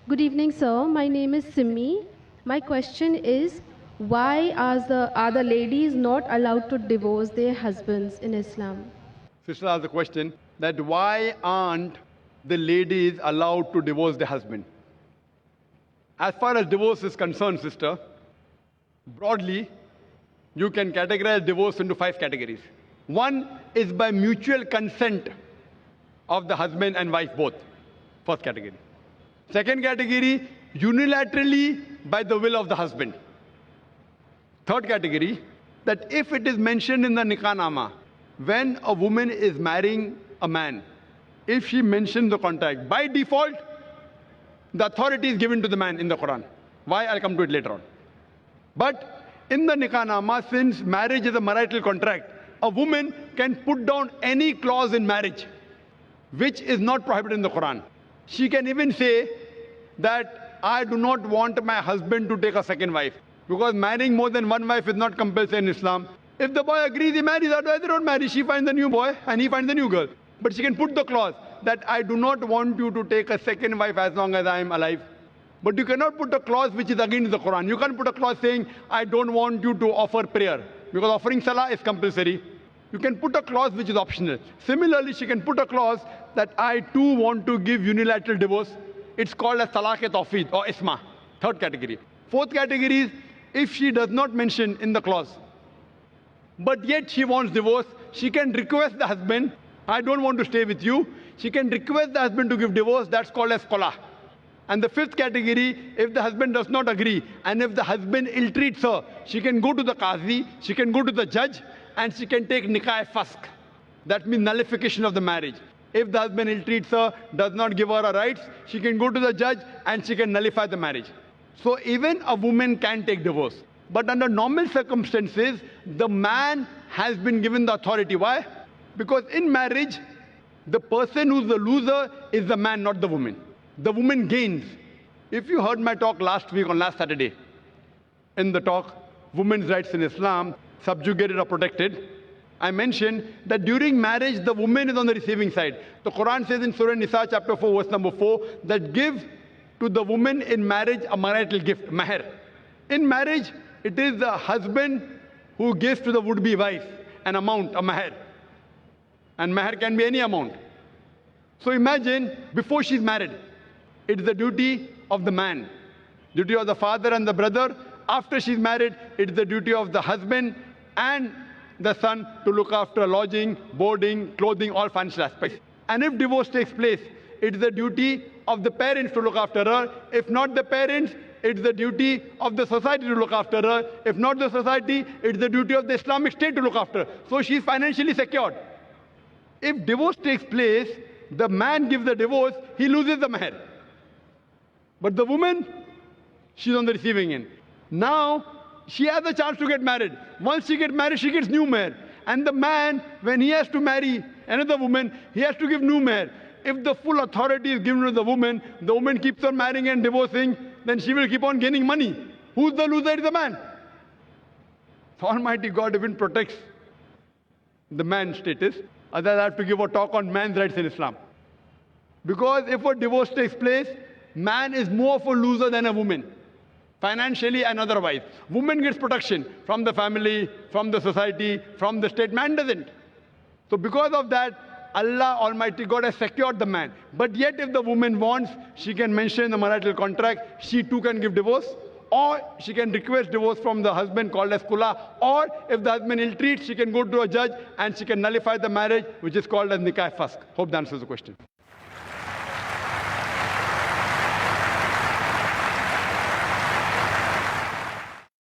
Good evening, sir. My name is Simi. My question is, why are the ladies not allowed to divorce their husbands in Islam? Sister asked the question that why aren't the ladies allowed to divorce their husband? As far as divorce is concerned, sister, broadly, you can categorize divorce into 5 categories. One is by mutual consent of the husband and wife both. First category. Second category, unilaterally by the will of the husband. Third category, that if it is mentioned in the nikah nama, when a woman is marrying a man, if she mentions the contract, by default, the authority is given to the man in the Quran. Why? I'll come to it later on. But in the nikah nama, since marriage is a marital contract, a woman can put down any clause in marriage which is not prohibited in the Quran. She can even say that I do not want my husband to take a second wife, because marrying more than one wife is not compulsory in Islam. If the boy agrees, he marries, otherwise they don't marry. She finds a new boy and he finds a new girl. But she can put the clause that I do not want you to take a second wife as long as I am alive. But you cannot put a clause which is against the Quran. You can't put a clause saying I don't want you to offer prayer, because offering salah is compulsory. You can put a clause which is optional. Similarly, she can put a clause that I too want to give unilateral divorce. It's called as talaq-e-tawfeed or isma. Third category. Fourth category is if she does not mention in the clause, but yet she wants divorce, she can request the husband, I don't want to stay with you. She can request the husband to give divorce. That's called as qala. And the fifth category, if the husband does not agree, and if the husband ill-treats her, she can go to the qazi, she can go to the judge, and she can take nikah-e-fask. That means nullification of the marriage. If the husband ill-treats her, does not give her her rights, she can go to the judge and she can nullify the marriage. So even a woman can take divorce. But under normal circumstances, the man has been given the authority. Why? Because in marriage, the person who's the loser is the man, not the woman. The woman gains. If you heard my talk last week on last Saturday, in the talk, Women's Rights in Islam, Subjugated or Protected, I mentioned that during marriage, the woman is on the receiving side. The Quran says in Surah Nisa, chapter 4, verse number 4, that give to the woman in marriage a marital gift, mahr. In marriage, it is the husband who gives to the would-be wife an amount, a mahr. And mahr can be any amount. So imagine, before she's married, it is the duty of the man, duty of the father and the brother. After she's married, it is the duty of the husband and the son to look after lodging, boarding, clothing, all financial aspects. And if divorce takes place, it is the duty of the parents to look after her. If not the parents, it's the duty of the society to look after her. If not the society, it's the duty of the Islamic State to look after her. So she's financially secured. If divorce takes place, the man gives the divorce, he loses the mahr. But the woman, she's on the receiving end. Now, she has a chance to get married. Once she gets married, she gets new mahr. And the man, when he has to marry another woman, he has to give new mahr. If the full authority is given to the woman keeps on marrying and divorcing, then she will keep on gaining money. Who's the loser? Is the man. So Almighty God even protects the man's status. Otherwise, I have to give a talk on man's rights in Islam. Because if a divorce takes place, man is more of a loser than a woman, financially and otherwise. Woman gets protection from the family, from the society, from the state. Man doesn't. So because of that, Allah Almighty God has secured the man. But yet if the woman wants, she can mention in the marital contract, she too can give divorce. Or she can request divorce from the husband called as kula. Or if the husband ill-treats, she can go to a judge and she can nullify the marriage, which is called as nikah-e-fask. Hope that answers the question.